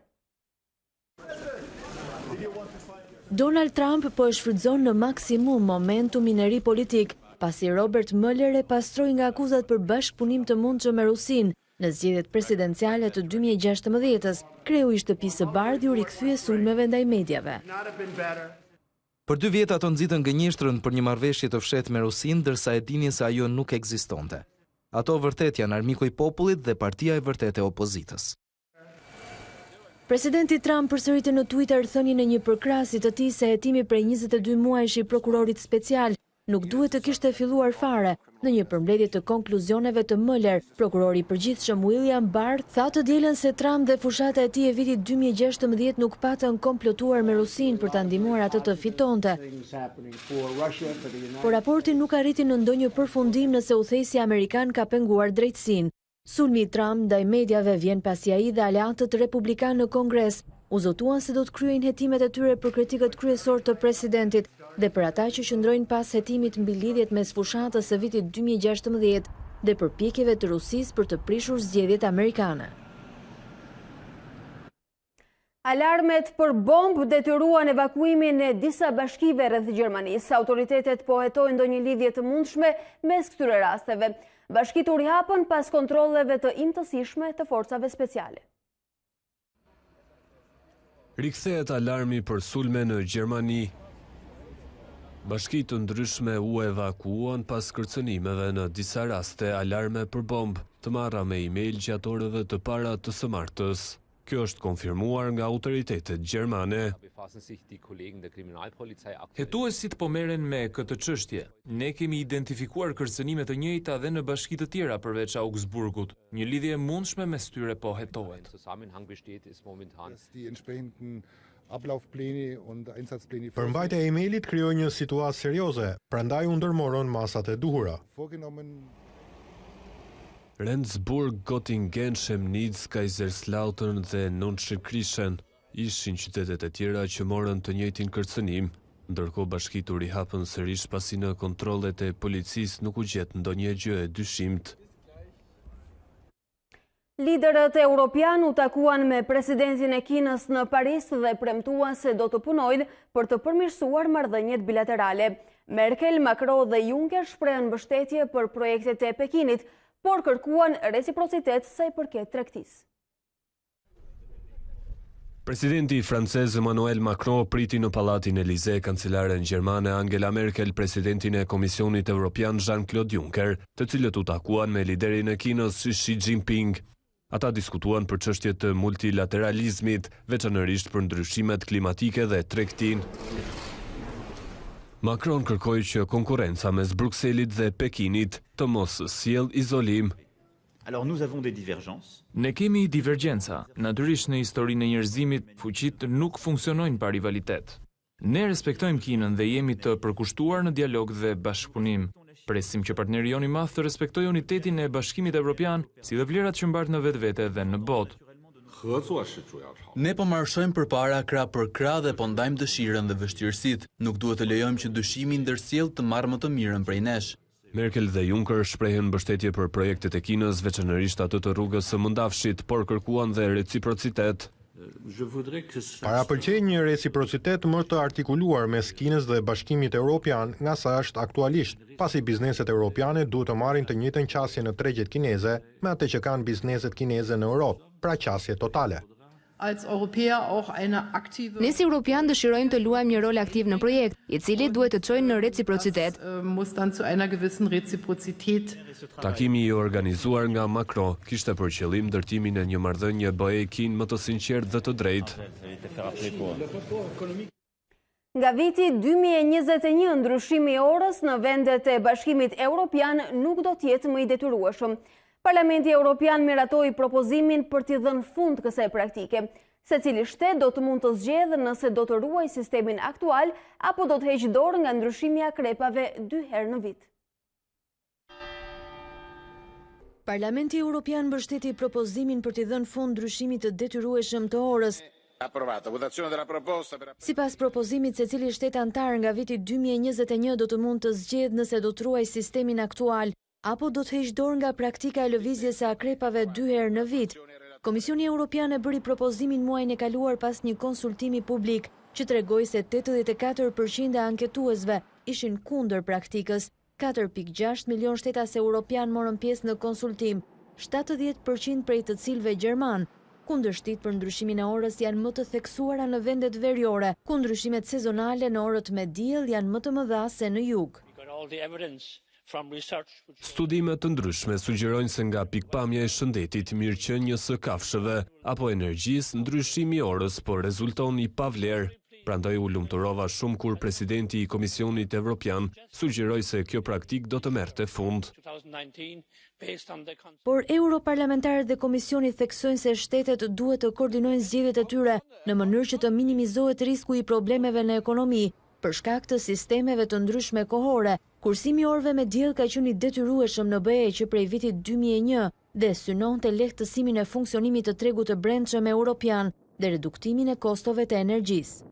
Donald Trump po e shfrytëzon në maksimum momentumin e ri politik, pasi Robert Mueller e pastroi nga akuzat për bashkëpunim të mundshëm me Rusinë. Në zgjedhjet presidenciale të 2016-s, kreu i shtëpisë së bardhë u rikthye sulmeve ndaj mediave. Për 2 vjet ato nxitën gënjeshtrën për një marrëveshje të fshehtë me Rusinë, ndërsa e dinin se ajo nuk ekzistonte. Ato vërtet janë armiku i popullit dhe partia e vërtetë e opozitës. Presidenti Trump përsëriti në Twitter thënien e një përkrahësi të tij se hetimi prej 22 muajsh i prokurorit special nuk duhet të kishte filluar fare. Në një përmbledhje të konkluzioneve të Mueller, prokurori i përgjithshëm William Barr tha të dielën se Trump dhe fushata e tij e vitit 2016 nuk patën komplotuar me Rusinë për ta ndihmuar atë të fitonte. Por raporti nuk arriti në ndonjë përfundim nëse udhëheqësi amerikan ka penguar drejtësinë. Sulmi i Trump ndaj mediave vjen pasi ai dhe aleatët republikanë në Kongres u zotuan se do të kryejnë hetimet e tyre për kritikët kryesor të presidentit dhe për ata që qëndrojnë pas hetimit mbi lidhjet mes fushatës së vitit 2016 dhe përpjekjeve të Rusisë për të prishur zgjedhjet amerikane. Alarmet për bombë detyruan evakuimin e disa bashkive rreth Gjermanisë. Autoritetet po hetojnë ndonjë lidhje të mundshme mes këtyre rasteve. Bashkitë u rihapën pas kontrolleve të imtësishme të forcave speciale. Rikthehet alarmi për sulme në Gjermani. Bashkitë të ndryshme u evakuuan pas kërcënimeve në disa raste alarme për bombë të marra me email gjatë orëve të para të së martës. Kjo është konfirmuar nga autoritetet gjermane. Hetuesit po merren me këtë çështje. Ne kemi identifikuar kërcënime të njëjta dhe në bashki të tjera përveç Augsburgut. Një lidhje e mundshme mes tyre po hetohet. Përmbajtja e emailit krijoi një situatë serioze, prandaj u ndërmorën masat e duhura. Rendsburg, Göttingen, Chemnitz, Kaiserslautern dhe Nordschleifen ishin qytetet e tjera që morën të njëjtin kërcënim, ndërkohë bashkitë u rihapën sërish pasi në kontrollet e policisë nuk u gjet ndonjë gjë e dyshimt. Liderët europian u takuan me presidentin e Kinës në Paris dhe premtuan se do të punojnë për të përmirësuar marrëdhëniet bilaterale. Merkel, Macron dhe Juncker shprehen mbështetje për projektet e Pekinit, por kërkuan reciprocitet sa i përket tregtisë. Presidenti francez Emmanuel Macron priti në Pallatin Elysée kancelaren gjermane Angela Merkel, presidentin e Komisionit Evropian Jean-Claude Juncker, të cilët u takuan me liderin e Kinës Xi Jinping. Ata diskutuan për çështjet të multilateralizmit, veçanërisht për ndryshimet klimatike dhe tregtinë. Macron kërkoi që konkurrenca mes Brukselit dhe Pekinit të mos sjellë izolim. Ne kemi divergjenca. Natyrisht në historinë e njerëzimit, fuqitë nuk funksionojnë pa rivalitet. Ne respektojmë Kinën dhe jemi të përkushtuar në dialog dhe bashkëpunim. Presim që partneri jon i madh të respektojë unitetin e Bashkimit Evropian, si dhe vlerat që mbart në vetvete dhe në botë. Ne po marshojmë përpara krah për krah dhe po ndajmë dëshirën dhe vështirësitë. Nuk duhet të lejojmë që dyshimi ndërsjell të marrë më të mirën prej nesh. Merkel dhe Juncker shprehen mbështetje për projektet e Kinës, veçanërisht atë të rrugës së Mundafshit, por kërkuan dhe reciprocitet. Parapëlqej një reciprocitet më të artikuluar mes Kinës dhe Bashkimit Evropian nga sa është aktualisht, pasi bizneset europiane duhet të marrin të njëjtën qasje në tregjet kineze me atë që kanë bizneset kineze në Europë, pra qasje totale. Ne si europian dëshirojmë të luajmë një rol aktiv në projekt, i cili duhet të çojë në reciprocitet. Takimi i organizuar nga Macron kishte për qëllim ndërtimin e një marrëdhënie BE-Kin më të sinqertë dhe të drejtë. Nga viti 2021, ndryshimi i orës në vendet e Bashkimit Evropian nuk do të jetë më i detyrueshëm. Parlamenti Evropian miratoi propozimin për t'i dhënë fund kësaj praktike. Secili shtet do të mund të zgjedhë nëse do të ruajë sistemin aktual apo do të heqë dorë nga ndryshimi i akrepave 2 herë në vit. Parlamenti Evropian mbështeti propozimin për t'i dhënë fund ndryshimit të detyrueshëm të orës. Approvato. Votazione della proposta per... Sipas propozimit, secili shtet antar nga viti 2021 do të mund të zgjedhë nëse do të ruajë sistemin aktual apo do të heqë dorë nga praktika e lëvizjes së akrepave 2 herë në vit. Komisioni Evropian e bëri propozimin muajin e kaluar pas një konsultimi publik që tregoi se 84% e anketuesve ishin kundër praktikës. 4.6 milion shtetas europian morën pjesë në konsultim, 70% prej të cilëve gjerman. Kundërshtit për ndryshimin e orës janë më të theksuara në vendet veriore, ku ndryshimet sezonale në orët me diell janë më të mëdha se në jug. Studimet të ndryshme sugjerojnë se nga pikpamja e shëndetit, mirëqenies së kafshëve apo energjisë, ndryshimi i orës po rezulton i pavlerë. Prandaj u lumturova shumë kur presidenti i Komisionit Evropian sugjeroi se kjo praktik do të merrte fund. Por europarlamentarët dhe komisioni theksojnë se shtetet duhet të koordinojnë zgjedhjet e tyre në mënyrë që të minimizohet risku i problemeve në ekonomi për shkak të sistemeve të ndryshme kohore. Kursimi i orëve me diell ka qenë i detyrueshëm në BE që prej vitit 2001 dhe synonte lehtësimin e funksionimit të tregut të brendshëm evropian dhe reduktimin e kostove të energjisë.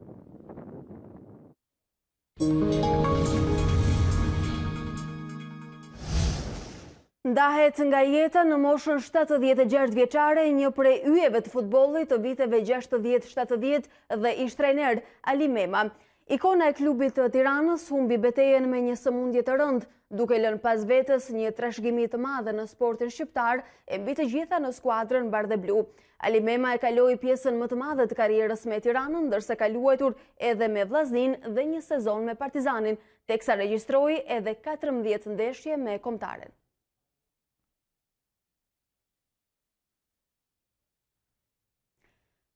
Ndahet nga jeta në moshën 76 vjeçare një prej yjeve të futbollit të viteve 60-70 dhe ish trajner Ali Mema. Ikona e klubit të Tiranës humbi betejën me një sëmundje të rëndë, duke lënë pas vetes një trashëgimi të madhe në sportin shqiptar e mbi të gjitha në skuadrën bardhë blu. Ali Mema e kaloi pjesën më të madhe të karrierës me Tiranën, ndërsa ka luajtur edhe me Vllaznin dhe një sezon me Partizanin, teksa regjistroi edhe 14 ndeshje me kombëtaren.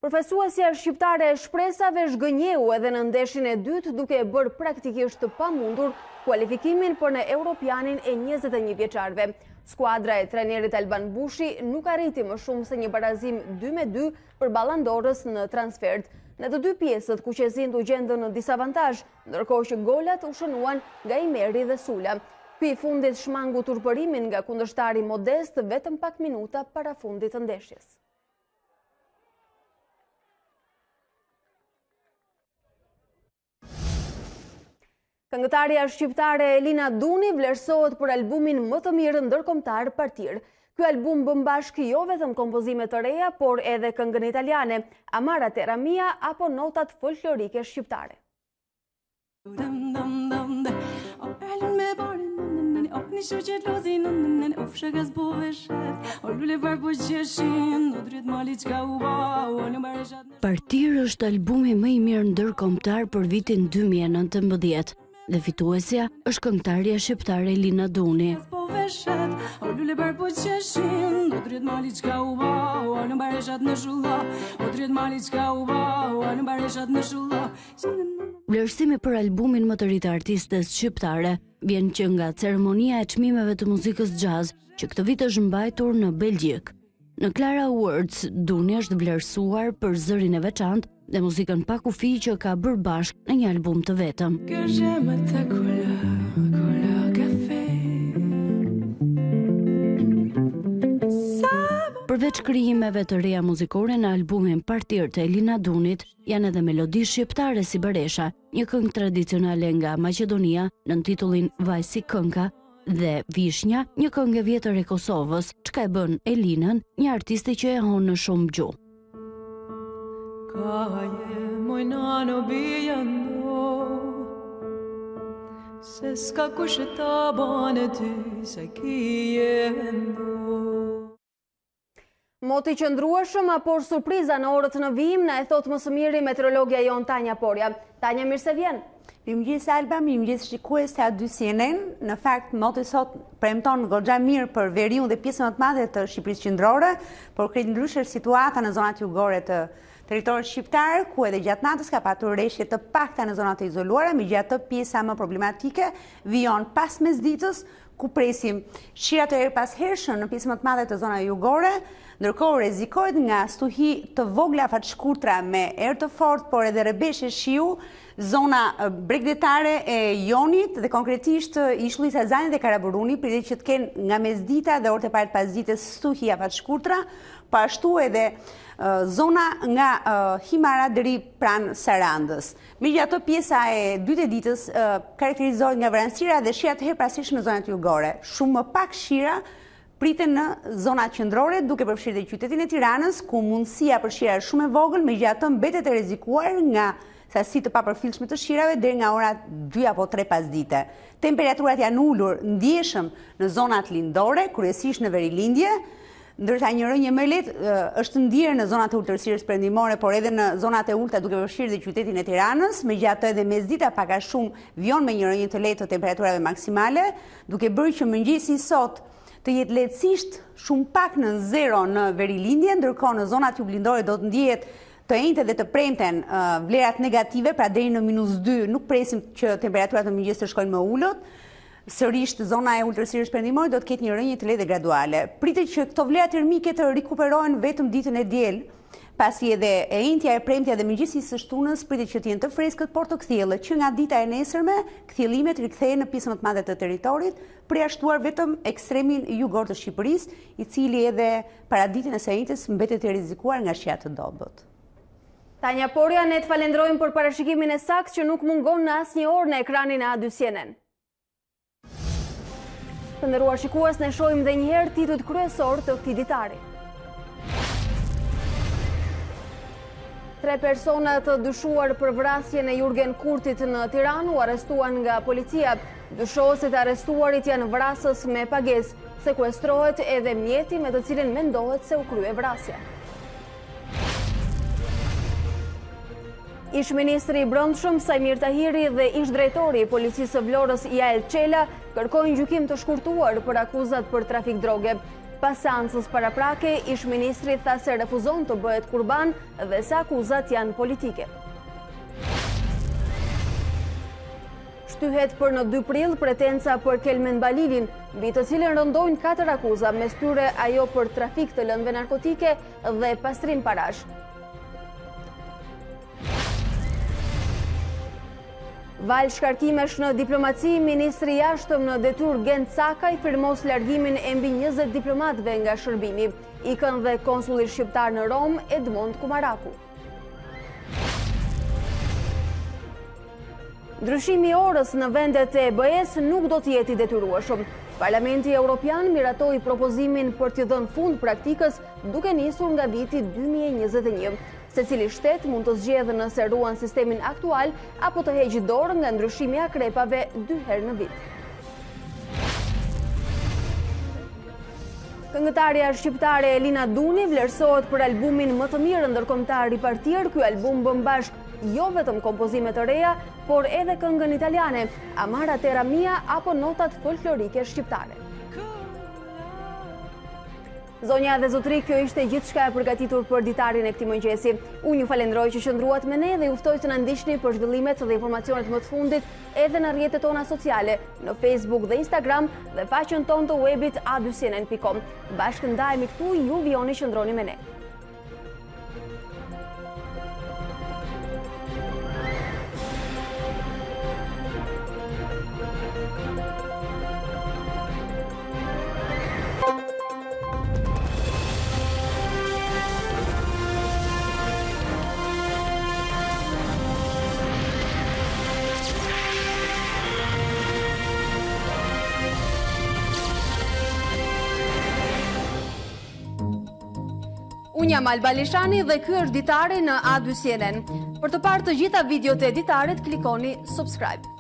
Përfaqësuesja shqiptare e shpresave zhgënjeu edhe në ndeshjen e dytë duke e bërë praktikisht të pamundur kualifikimin për në Europianin e 21 vjeçarëve. Skuadra e trajnerit Alban Bushi nuk arriti më shumë se një barazim 2-2 për ballandorës në transfert. Në të dy pjesët kuqezinët u gjendën në disavantazh, ndërkohë që golat u shënuan nga Imeri dhe Sula. Ky i fundit shmangu turpërimin nga kundërshtari Modest vetëm pak minuta para fundit të ndeshjes. Këngëtarja shqiptare Elina Duni vlerësohet për albumin më të mirë ndërkombëtar Partir. Ky album bën bashkë jo vetëm kompozime të reja, por edhe këngën italiane, Amara Terra Mia apo notat folklorike shqiptare. Partir është albumi më i mirë ndërkombëtar për vitin 2019. Dhe fituesja është këngëtarja shqiptare Elina Duni. Vlerësimi për albumin më të ri të artistes shqiptare vjen që nga ceremonia e çmimeve të muzikës jazz, që këtë vit është mbajtur në Belgjik. Në Klara Awards, Duni është vlerësuar për zërin e veçantë dhe muzikën pa kufi që ka bërë bashkë në një album të vetëm. Përveç krijimeve të reja muzikore në albumin Partir të Elina Dunit, janë edhe melodi shqiptare si Beresha, një këngë tradicionale nga Maqedonia në titullin Vaj si kënga, dhe Vishnja, një këngë e vjetër e Kosovës, çka e bën Elinën një artiste që e hon në shumë gjuhë. Ka je moj nano bijando, se s'ka kush e ta bane ty, se ki jendo. Moti qëndrueshëm apo surpriza në orët në vijim, na e thot më së miri meteorologja jon Tanja Porja. Tanja, mirë se vjen. Mirëmëngjes Alba, mirëmëngjes shikues të A2 CNN. Në fakt, moti sot premton goxha mirë për veriun dhe pjesën më të madhe të Shqipërisë qendrore, por krejt ndryshe situata në zonat jugore të territorit shqiptar, ku edhe gjatë natës ka patur rreshje të pakta në zonat e izoluara, megjithatë pjesa më problematike vijon pas mesditës, ku presim shira të erë pas hershëm në pjesë më të madhe të zona jugore, ndërkohë rrezikohet nga stuhi të vogla fatshkurtra me erë të fortë, por edhe rrebeshje shiu, zona bregdetare e Jonit dhe konkretisht ishullit Azani dhe Karaburuni, pritet që të kenë nga mesdita dhe orët e parë pas ditës stuhia fatshkurtra, po ashtu edhe zona nga Himara deri pranë Sarandës. Megjithatë, pjesa e dytë e ditës karakterizohet nga vranësira dhe shira të herpasishme në zonat jugore. Shumë më pak shira priten në zonat qendrore, duke përfshirë dhe qytetin e Tiranës, ku mundësia për shira është shumë e vogël, megjithatë mbetet e rrezikuar nga sasi të papërfillshme të shirave deri nga ora 2 apo 3 pasdite. Temperaturat janë ulur ndjeshëm në zonat lindore, kryesisht në verilindje, ndërsa një rënje më lehtë është ndjerë në zonat e ultërsirës perëndimore, por edhe në zonat e ulta duke përfshirë dhe qytetin e Tiranës, megjithatë edhe mesdita pak a shumë vjon me një rënje të lehtë të temperaturave maksimale, duke bërë që mëngjesi sot të jetë lehtësisht shumë pak në zero në verilindje, ndërkohë në zonat juglindore do të ndjehet të enjte dhe të premten vlerat negative, pra deri në -2, nuk presim që temperaturat në mëngjes të shkojnë më ulët. Sërish zona e ultërsirës perëndimore do të ketë një rënje të lehtë dhe graduale. Pritet që këto vlera termike të rikuperohen vetëm ditën e diel, pasi edhe e enjtja, e premtja dhe mëngjesi së shtunës pritet që të jenë të freskët, por të kthjellë, që nga dita e nesërme kthjellimet rikthehen në pjesën më të madhe të territorit, përjashtuar vetëm ekstremin jugor të Shqipërisë, i cili edhe para ditën e së enjtes mbetet i rrezikuar nga shija të dobët. Tanja Porja, ne të falendrojmë për parashikimin e saktë që nuk mungon në asnjë orë në ekranin e A2 CNN. Të nderuar shikues, ne shohim edhe një herë titujt kryesor të këtij ditari. 3 persona të dyshuar për vrasjen e Jurgen Kurtit në Tiranë u arrestuan nga policia. Dyshoësit arrestuarit janë vrasës me pagesë. Sekuestrohet edhe mjeti me të cilin mendohet se u krye vrasja. Ish-ministri i Brendshëm Sajmir Tahiri dhe ish-drejtori i policisë së Vlorës Jael Çela kërkojnë gjykim të shkurtuar për akuzat për trafik droge. Pas seancës paraprake, ish-ministri tha se refuzon të bëhet kurban dhe se akuzat janë politike. Shtyhet për në 2 prill pretenca për Kelmen Balilin, mbi të cilën rëndojnë 4 akuza, mes tyre ajo për trafik të lëndëve narkotike dhe pastrim parash. Val shkarkimesh në diplomaci, ministri i jashtëm në detyrë Gent Sakaj firmos largimin e mbi 20 diplomatëve nga shërbimi. Ikën dhe konsulli shqiptar në Rom, Edmond Kumaraku. Ndryshimi i orës në vendet e BE-s nuk do të jetë i detyrueshëm. Parlamenti Evropian miratoi propozimin për t'i dhënë fund praktikës duke nisur nga viti 2021. Secili shtet mund të zgjedhë nëse ruan sistemin aktual apo të heqë dorë nga ndryshimi i akrepave 2 herë në vit. Këngëtarja shqiptare Elina Duni vlerësohet për albumin më të mirë ndërkombëtar i partir. Ky album bën bashk jo vetëm kompozime të reja, por edhe këngën italiane, Amara Terra Mia apo notat folklorike shqiptare. Zonja dhe zotri, kjo ishte gjithçka e përgatitur për ditarin e këtij mëngjesi. Unë ju falenderoj që qëndruat me ne dhe ju ftoj të na ndiqni për zhvillimet dhe informacionet më të fundit edhe në rrjetet tona sociale, në Facebook dhe Instagram dhe faqen tonë të webit a2cnn.com. Bashkë ndajemi këtu, ju vijoni qëndroni me ne. Unë jam Alba Lishani dhe ky është Ditari në A2 CNN. Për të parë të gjitha videot e Ditarit, klikoni subscribe.